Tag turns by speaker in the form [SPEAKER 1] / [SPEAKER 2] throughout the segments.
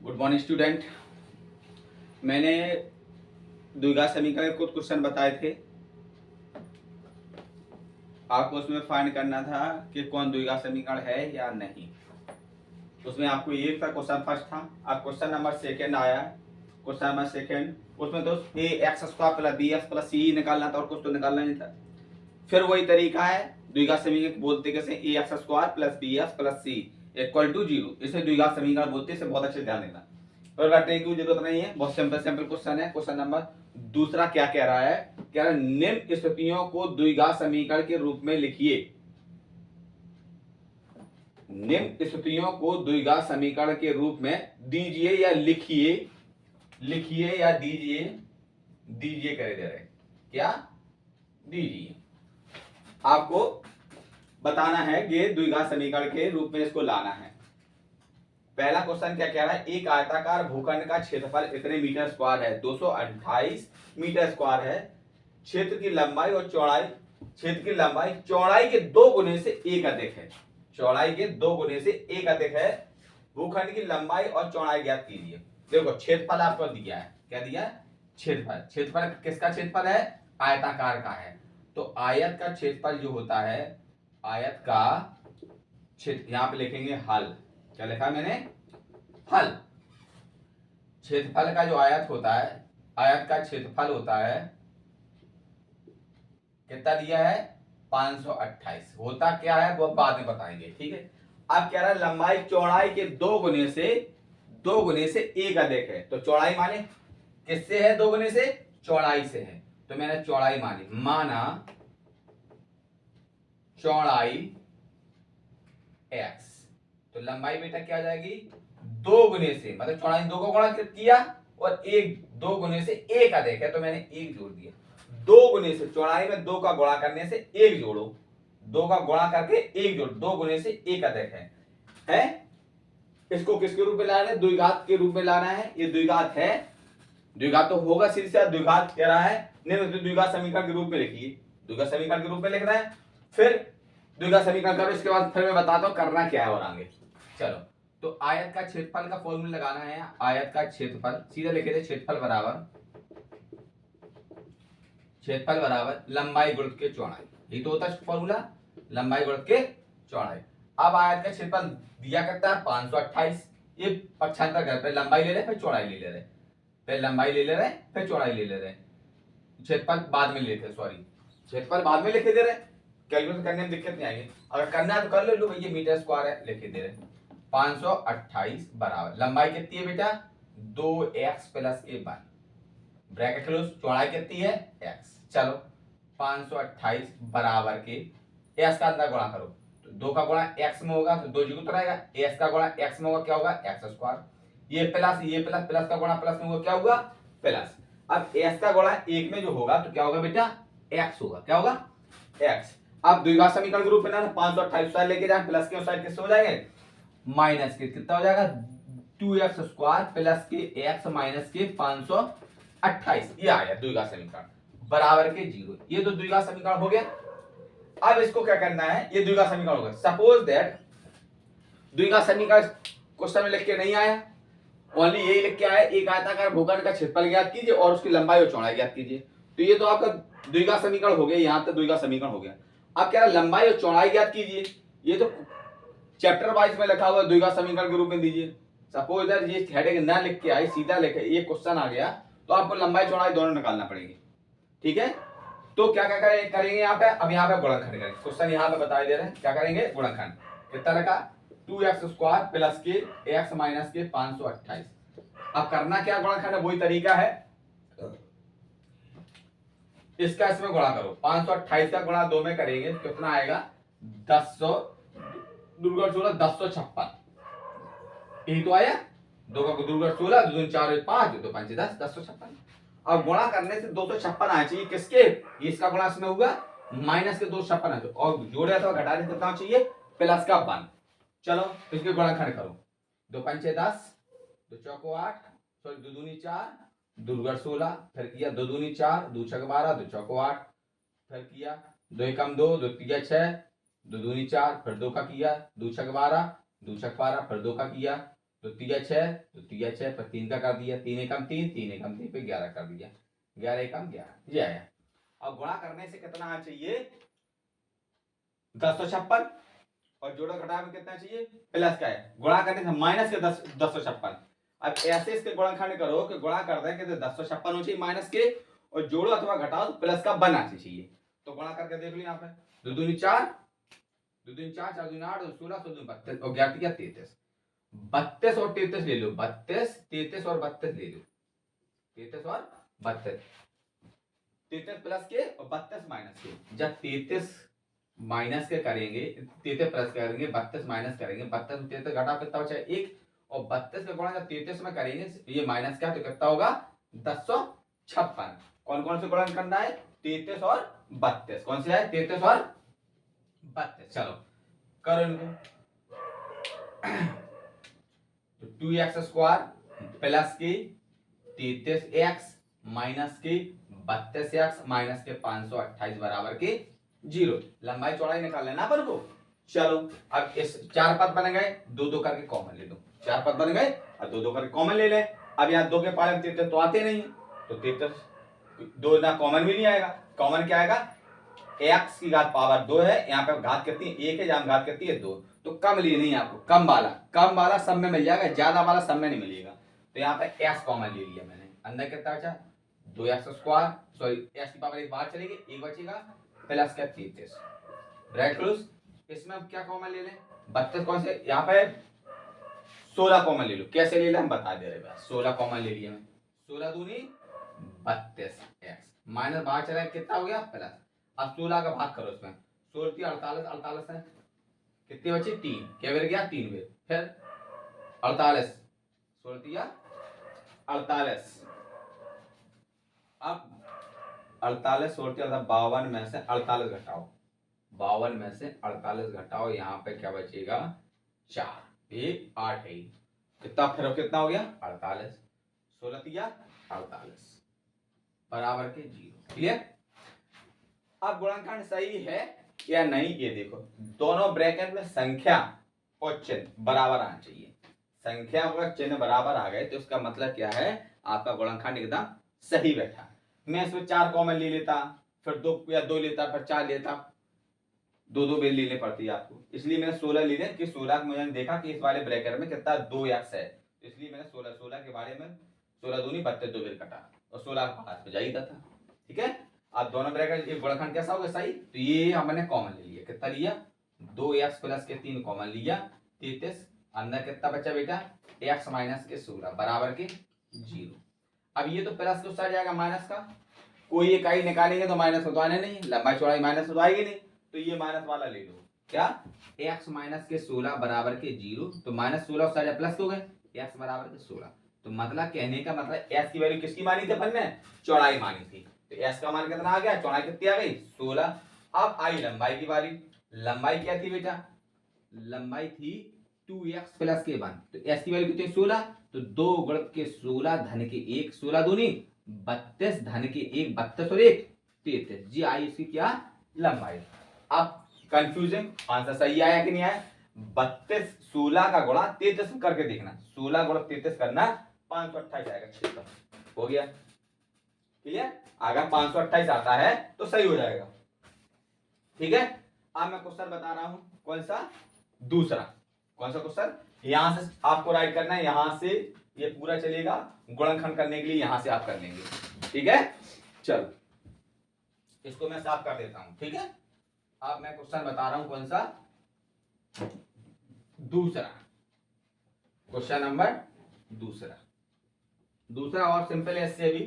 [SPEAKER 1] Good morning student. मैंने द्विघात समीकरण के कुछ क्वेश्चन बताए थे। आपको उसमें फाइंड करना था कि कौन द्विघात समीकरण है या नहीं। उसमें आपको ये था क्वेश्चन फर्स्ट था। अब क्वेश्चन नंबर सेकंड आया। क्वेश्चन नंबर सेकंड उसमें तो a x square plus b x plus c निकालना था और कुछ तो निकालना नहीं था। फिर वही तरीका है, द्विघात समीकरण बोलते कैसे, a x square plus b x plus c equal to 0। इसे द्विघात समीकरण बोलते हैं। इसे बहुत अच्छे ध्यान देना और रटने की जरूरत नहीं है। बहुत सिंपल सिंपल क्वेश्चन है। क्वेश्चन नंबर दूसरा क्या कह रहा है, कह रहा है निम्न स्थितियों को द्विघात समीकरण के रूप में लिखिए। निम्न स्थितियों को द्विघात समीकरण के रूप में दीजिए या लिखिए, लिखिए या दीजिए, दीजिए करे दे रहे क्या, दीजिए। आपको बताना है कि द्विघात समीकरण के रूप में इसको लाना है। पहला क्वेश्चन क्या कह रहा है, एक आयताकार भूखंड का क्षेत्रफल इतने मीटर स्क्वायर है, 228 मीटर स्क्वायर है। क्षेत्र की लंबाई और चौड़ाई, क्षेत्र की लंबाई चौड़ाई के 2 गुने से 1 अधिक है। चौड़ाई के 2 गुने से 1 अधिक है। भूखंड की लंबाई और चौड़ाई ज्ञात कीजिए। देखो क्षेत्रफल आपको दिया है, क्या दिया है, क्षेत्रफल। क्षेत्रफल किसका क्षेत्रफल है, आयताकार का है। तो आयत का क्षेत्रफल जो होता है, आयत का क्षेत्र, यहां पे लिखेंगे हल। क्या लिखा मैंने, हल। क्षेत्रफल का जो आयत होता है, आयत का क्षेत्रफल होता है, कितना दिया है, 528। होता क्या है वो बाद में बताएंगे, ठीक है। अब कह रहा है लंबाई चौड़ाई के 2 गुने से, 2 गुने से 1 अधिक है। तो चौड़ाई माने किससे है, 2 गुने से, चौड़ाई से है। तो मैंने चौड़ाई मानी, माना चौड़ाई x। तो लंबाई बेटा क्या आ जाएगी, 2 गुने से, मतलब चौड़ाई 2 को गुणा किया और 1 2 गुने से 1 अधिक है तो मैंने 1 जोड़ दिया। 2 गुने से, चौड़ाई में 2 का गुणा करने से 1 जोड़ो, 2 का गुणा करके 1 जोड़, 2 गुने से 1 अधिक है। इसको किसके रूप में लाना है, द्विघात के रूप में लाना है। ये द्विघात है, द्विघात तो होगा सीधा। द्विघात कह रहा है निम्न द्विघात समीकरण के रूप में लिखिए, द्विघात समीकरण के रूप में लिखना है। फिर द्विघात समीकरण करो, इसके बाद फिर मैं बताता हूं करना क्या है और आगे। चलो, तो आयत का क्षेत्रफल का फॉर्मूला लगाना है। आयत का क्षेत्रफल सीधा लिखे थे, क्षेत्रफल बराबर, क्षेत्रफल बराबर लंबाई गुणित के चौड़ाई। ये तो होता है फॉर्मूला, लंबाई गुणित के चौड़ाई। अब आयत का क्षेत्रफल दिया करता है 528। ये पक्षांतर कर, पहले लंबाई ले रहे फिर चौड़ाई ले रहे, पहले लंबाई ले रहे फिर चौड़ाई ले रहे, क्षेत्रफल बाद में लेते, सॉरी क्षेत्रफल बाद में लिखे दे रहे। कैलकुलेट करने में दिक्कत नहीं आएगी, अगर करना है तो कर लो भैया, मीटर स्क्वायर है लिखे दे रहे। 528 बराबर लंबाई कितनी है बेटा, 2x प्लस के 1 ब्रैकेट क्लोज। चौड़ाई कितनी है, x। चलो 528 बराबर के s का अंदर गुणा करो, तो 2 का गुणा x में होगा तो 2 जुगुत रहेगा, s का गुणा x में होगा क्या होगा, x स्क्वायर। ये प्लस प्लस का गुणा प्लस में होगा क्या होगा, प्लस। अब s का गुणा 1 में जो होगा तो क्या होगा बेटा, x होगा, क्या होगा, x। अब द्विघात समीकरण के रूप में ना 528 साइड लेके जाए, प्लस के साइड किससे हो जाएंगे, माइनस के। कितना हो जाएगा, 2x स्क्वायर प्लस के x माइनस के 528। ये आ गया द्विघात समीकरण बराबर के 0। ये तो द्विघात समीकरण हो गया। अब इसको क्या करना है, ये द्विघात समीकरण हो गया। सपोज दैट द्विघात समीकरण क्वेश्चन में लिख के नहीं आया, ओनली यही लिख के आया, एक आयताकार भूखंड का क्षेत्रफल ज्ञात कीजिए और उसकी लंबाई और चौड़ाई ज्ञात कीजिए। तो ये तो आपका द्विघात समीकरण हो गया, यहां तक द्विघात समीकरण हो गया। अब क्या लंबाई और चौड़ाई ज्ञात कीजिए, ये तो चैप्टर वाइज में लिखा हुआ द्विघात समीकरण के रूप में दीजिए। सपोज दैट ये हेडिंग ना लिख के आई, सीधा लिखे ये क्वेश्चन आ गया, तो आपको लंबाई चौड़ाई दोनों निकालना पड़ेगी, ठीक है। तो क्या क्या करेंगे यहाँ पे, अब यहाँ पे गुणनखंड करेंगे। क्वेश्चन यहाँ पे बताई दे रहे हैं, क्या करेंगे, गुणनखंड। कितना लगा, 2x स्क्वायर प्लस के x माइनस के 528। अब करना क्या, गुणनखंड वही तरीका है, इसका इसमें गुणा करो। 528 का गुणा 2 में करेंगे तो कितना आएगा, 10 दुर्गुण 16, 1056। यही तो आया, 2 का दुर्गुण 16, 2 दूनी 4 5, 2 5 10, 1056। अब गुणा करने से 256 आना चाहिए, किसके, इसका गुणा इसमें होगा, माइनस के 256 है, और जोड़े अथवा घटाने से कितना चाहिए, प्लस का 1। चलो इसके गुणनखंड करो, 2 5 10, 2 चौको 8, सॉरी 2 दूनी 4, दुर्गुण 16, फिर किया 2 दूनी 4, 2 छक 12, 2 चौको 8, फिर किया 2 एकम 2, 2 तिया 6, 2 दूनी 4, फिर 2 का किया, 2 छक 12, 2 छक 12, फिर 2 का किया, तो तिया 6, तो तिया 6 पर 3 का कर दिया, 3 एकम 3, 3 एकम 3 पे 11 कर दिया, 11 एकम 11 ये आया। अब गुणा करने से कितना आना चाहिए 1056, और जोड़ा घटा में कितना चाहिए प्लस का है, गुणा करने से माइनस के 1056। अब ऐसे इसके गुणनखंड करो कि गुणा कर दें कि 1056 हो चाहिए माइनस के, और जोड़ो अथवा घटाओ तो प्लस का बनना चाहिए। तो गुणा करके देख लो यहाँ पे, 2 दूनी 4, 2 दूनी 4, 4 दूनी 8, 16, 16 32 और 11 या 33, 32 और 33 ले लो, 32 33 और 32 ले लो, 33 और 32, 33 प्लस के और 32 माइनस के। जब 33 माइनस के करेंगे, 33 प्लस करेंगे, 32 माइनस करेंगे, 32 33 घटा कितना बचा 1, और 32 का गुणा जब 33 में करेंगे ये माइनस का तो कितना होगा 1056। कौन कौन से गुणन करना है 33 और 32, कौन से है 33 और 32। चलो करो इनको। तो 2x² प्लस की 33x माइनस की 32x माइनस के 528 बराबर के 0। लंबाई चौड़ाई निकाल लेना अपन को। चलो अब इस 4 पद बन गए, 2 2 करके कॉमन ले लो, 4 पद बन गए और 2 2 करके कॉमन ले ले। अब यहाँ 2 के पाले में 33 तो आते नहीं, तो 33 2 ना कॉमन भी नहीं आएगा। कॉमन क्या आएगा x की घात पावर 2 है, यहाँ पे घात कितनी 1 है, जहां घात कितनी है 2, तो कम लिए नहीं आपको, कम वाला सब में मिल जाएगा, ज्यादा वाला सब में नहीं मिलेगा। तो यहाँ पे x कॉमन ले लिया मैंने, अंदर कितना बचा 2x², सॉरी x की पावर एक बाहर चलेगी, एक बचेगा प्लस का 33 ब्रैकेट क्लोज। इसमें अब क्या कॉमन ले लें 32, कौन से यहाँ पे 16 कॉमन ले लो, कैसे ले लें हम बता दे रहे हैं, 16 कॉमन ले लिया मैं, 16 दूनी 32x माइनस बाहर चला कितना हो गया प्लस। अब 16 का भाग करो इसमें, 16 3 48, 48 है कितनी बची 3, क्या बेर गया 3 बेर, फिर 48 16 3 48, अब 48 16 52 में से 48 घटाओ, 52 में से 48 घटाओ, यहाँ पे क्या बचेगा 4, ये 8 है, कितना फिर कितना हो गया 48, 16 3 48 बराबर के 0। क्लियर। अब गुणनखंड सही है या नहीं ये देखो, दोनों ब्रैकेट में संख्या और चिन्ह बराबर आना चाहिए। संख्या और चिन्ह बराबर आ गए तो उसका मतलब क्या है आपका गुणनखंड एकदम सही बैठा। मैं इसमें 4 कॉमन ले लेता, फिर 2 या 2 लेता, फिर 4 लेता, 2 बेल लेने पड़ती है आपको, इसलिए मैंने 16 ले लिया कि 16 मैंने देखा कि इस वाले ब्रैकेट में कितना 2x है, इसलिए मैंने 16 के बारे में 16 दूनी 32 2 बेल कटा और 16 का पास हो जाएगा था। ठीक है। अब दोनों ब्रैकेट ये गुणनखंड कैसा होगा सही, तो ये हमने कॉमन ले लिया, कितना लिया 2x प्लस के 3 कॉमन लिया 33, अंदर कितना बचा बेटा x माइनस के 16 बराबर के 0। अब ये तो प्लस को साइड जाएगा माइनस का, कोई इकाई निकालेंगे तो माइनस तो आने नहीं, लंबाई चौड़ाई माइनस तो आएगी नहीं, तो ये माइनस वाला ले लो, क्या x माइनस के 16 बराबर के 0, तो माइनस 16 साइड प्लस हो गए x बराबर के 16, तो मतलब कहने का मतलब s की वैल्यू किसकी मानी थी अपन ने चौड़ाई मानी थी, तो s का मान कितना आ गया, चौड़ाई कितनी आ गई 16। अब आई लंबाई की बारी, लंबाई क्या थी बेटा, लंबाई थी 2x प्लस के 1, तो s की वैल्यू कितनी 16, तो 2 गुणित के 16 धन के 1, 16 दूनी 32 धन के 1 32 और 1 33, जी आई इसकी क्या लंबाई। अब कंफ्यूजन आंसर सही आया कि नहीं आया, 32 16 का गुणा 33 करके देखना, 16 गुणा 33 करना 528 आएगा, ठीक हो गया क्लियर। अगर 528 आता है तो सही हो जाएगा। ठीक है। अब मैं क्वेश्चन बता रहा हूं कौन सा दूसरा, कौन सा क्वेश्चन, यहां से आपको राइट करना है, यहां से ये पूरा चलेगा, गुणनखंड करने के लिए यहां से आप कर लेंगे। ठीक है। चलो इसको मैं साफ कर देता हूं। ठीक है। अब मैं क्वेश्चन बता रहा हूं कौन सा दूसरा, क्वेश्चन नंबर दूसरा और सिंपल है इससे भी,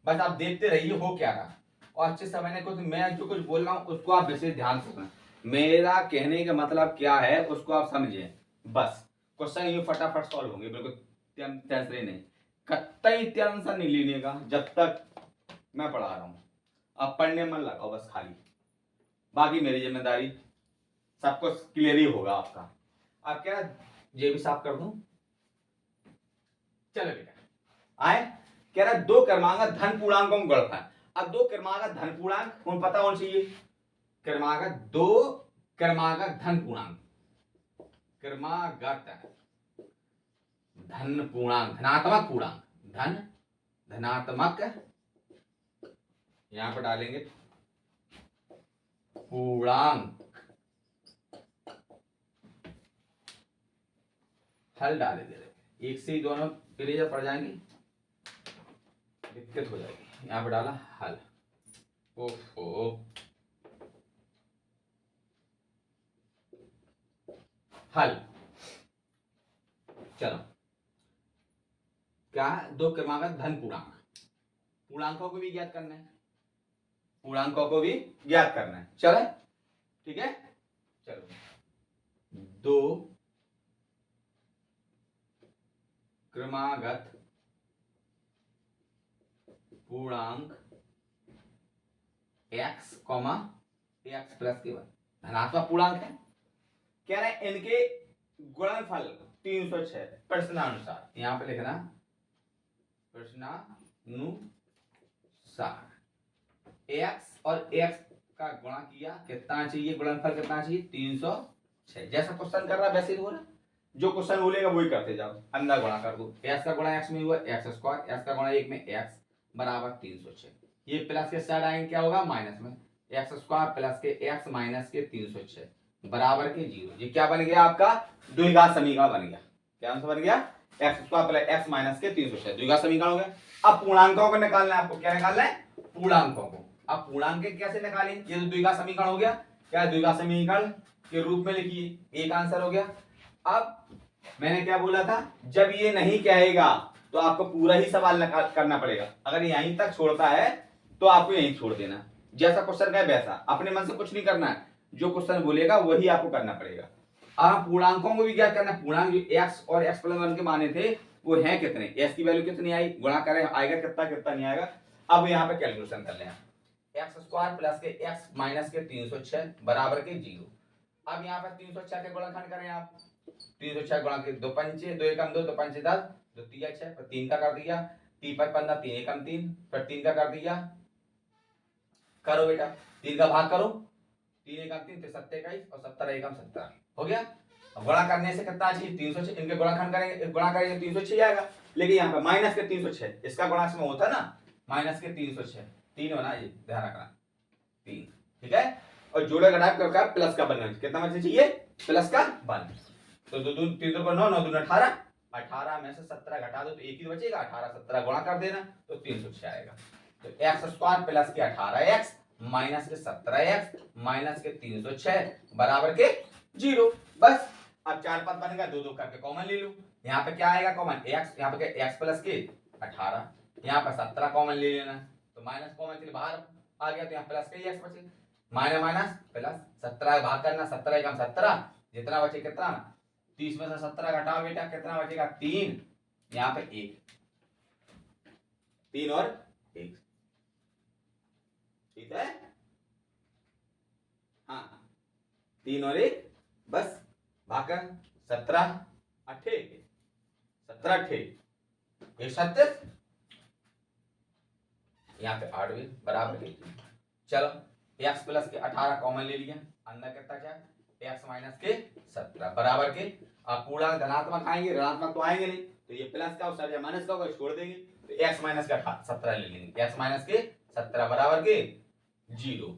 [SPEAKER 1] बस आप देखते रहिए हो क्या रहा, और अच्छे से मैंने कुछ मैं जो कुछ बोल रहा हूं उसको आप विशेष ध्यान से सुनें, मेरा कहने का मतलब क्या है उसको आप समझिए, बस क्वेश्चन ये फटाफट सॉल्व होंगे, बिल्कुल टेंशन नहीं, कतई टेंशन नहीं लेने का जब तक मैं पढ़ा रहा हूं, अब पढ़ने मन लगाओ बस खाली, बाकी मेरी जिम्मेदारी, सब कुछ क्लियर ही होगा आपका। आप क्या ये भी साफ कर दूं, चलो बेटा आए, कह रहा 2 क्रमांक धन पूर्णांकों का गुणनफल। अब 2 क्रमांक धन पूर्णांक कौन पता होना चाहिए, क्रमागत 2 क्रमागत धन पूर्णांक, क्रमागत धन पूर्णांक, धनात्मक पूर्णांक, धन धनात्मक, यहां पर डालेंगे पूर्णांक, हल डालेंगे। एक से ही दोनों इरेजर पड़ जाएंगे, दिक्कत हो जाएगी। यहां पर डाला हल, ओहो हल। चलो क्या है, दो क्रमागत धन पूर्णांक, पूर्णांकों को भी ज्ञात करना है, पूर्णांकों को भी ज्ञात करना है। चलो ठीक है, चलो दो क्रमागत पूर्णांक x, x प्लस के वन धनात्मक पूर्णांक है। कह रहे हैं इनके गुणनफल 306 प्रश्नानुसार, यहां पे लिखना प्रश्नानुसार x और x का गुणा किया, कितना चाहिए गुणनफल, कितना चाहिए 306। जैसा क्वेश्चन कर रहा है वैसे ही हो रहा, जो क्वेश्चन बोलेगा वही करते जाओ, अंदर गुणा कर दो। x का गुणा x में हुआ x स्क्वायर, x का गुणा 1 में x बराबर 306। ये प्लस के साइड आएंगे क्या होगा माइनस में, x स्क्वायर प्लस के x माइनस के 306 बराबर के 0। ये क्या बन गया आपका द्विघात समीकरण बन गया। क्या आंसर बन गया, x square plus x minus के 306 द्विघात समीकरण हो गया। अब पूर्णांकों को निकालना है आपको, क्या निकालना है पूर्णांकों को। अब पूर्णांक कैसे निकालें, ये तो द्विघात समीकरण हो गया, क्या द्विघात समीकरण के रूप में लिखिए, एक आंसर हो गया। अब मैंने क्या बोला था, जब ये नहीं कहेगा तो आपको पूरा ही सवाल करना पड़ेगा। अगर यहीं तक छोड़ता है तो आपको यहीं छोड़ देना, जैसा क्वेश्चन का है वैसा, अपने मन से कुछ नहीं करना है, जो क्वेश्चन बोलेगा वही आपको करना पड़ेगा। अब पूर्णांकों को भी क्या करना है, पूर्णांक जो x और x प्लस 1 के माने थे वो हैं कितने, s की वैल्यू कितनी आई, गुणा करें आएगा कितना, कितना नहीं आएगा। अब यहाँ पे कैलकुलेशन कर लें, x स्क्वायर प्लस के x माइनस के 306 बराबर के 0। अब यहाँ पर 306 के गुणनखंड करें आप, 306 गुणा के 2 पंचे 2 एकम 2 2 पंचे 10 2 3 6 फिर 3 का कर दिया, 3 पर 15 3 एकम 3 फिर 3 का कर दिया, करो बेटा 3 का भाग करो, 3 एकम 3 तो 7 21 और 17 एकम 17 हो गया। अब गुणा करने से कितना चाहिए 306, इनके गुणाखंड करेंगे, गुणा करेंगे 306 आएगा, लेकिन यहाँ पे माइनस के 306 इसका गुणा इसमें होता ना, माइनस के 306 3 होना, ये ध्यान रखना 3, ठीक है। और जोड़ा घटाव करके प्लस का बनना, कितना बचना चाहिए प्लस का 1, तो 2 2 3 2 9 9 2 18, 18 में से 17 घटा दो तो एक ही बचेगा, 18 17 गुणा कर देना तो 306 आएगा। तो x स्क्वायर प्लस के 18x माइनस के 17x माइनस के 306 बराबर के 0। बस अब 4 पद बन गया, 2 2 करके कॉमन ले लो, यहाँ पे क्या आएगा कॉमन x, यहाँ पे x प्लस के 18, यहाँ पे 17 कॉमन ले लेना, तो माइनस कॉमन चलिए बाहर आ गया, तो यहाँ प्लस के x बचे, माइनस माइनस प्लस 17 भाग करना, 17 एकम 17 जितना बचे कितना 30 में से 17 घटाओ बेटा, कितना बचेगा 3, यहाँ पे 1, 3 और 1, ठीक है। हाँ 3 और 1 बस भाकर 17 अठे 17 अठे 137, यहाँ पे 8 बराबर के। चलो x प्लस के 18 कॉमन ले लिया, अंदर कितना क्या x माइनस के 17 बराबर के। अब पूर्णांक धनात्मक आएंगे, ऋणात्मक तो आएंगे नहीं, तो ये प्लस का और माइनस का छोड़ देंगे, तो x माइनस का 17 ले लेंगे, x माइनस के 17 बराबर के 0,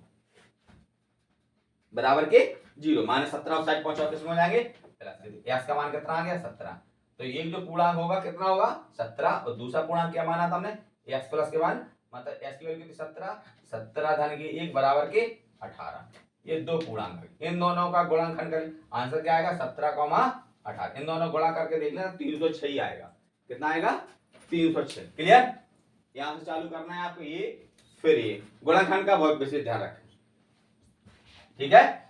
[SPEAKER 1] बराबर के 0, माइनस 17 साइड पहुंचा किसमें जाएंगे प्लस के, x का मान कितना आ गया 17, तो एक जो पूर्णांक होगा कितना होगा 17, और दूसरा पूर्णांक क्या माना था हमने x प्लस के मान, मतलब x की वैल्यू कितनी 17, 17 धन के 1 बराबर के 18, ये दो पूर्णांक है, इन दोनों का गुणनखंड करें, आंसर क्या आएगा 17,18, इन दोनों गुणा करके देख लेना 306 ही आएगा, कितना आएगा 306। क्लियर, यहां से चालू करना है आपको, ये फिर ये गुणनखंड का बहुत विशेष ध्यान रखें, ठीक है।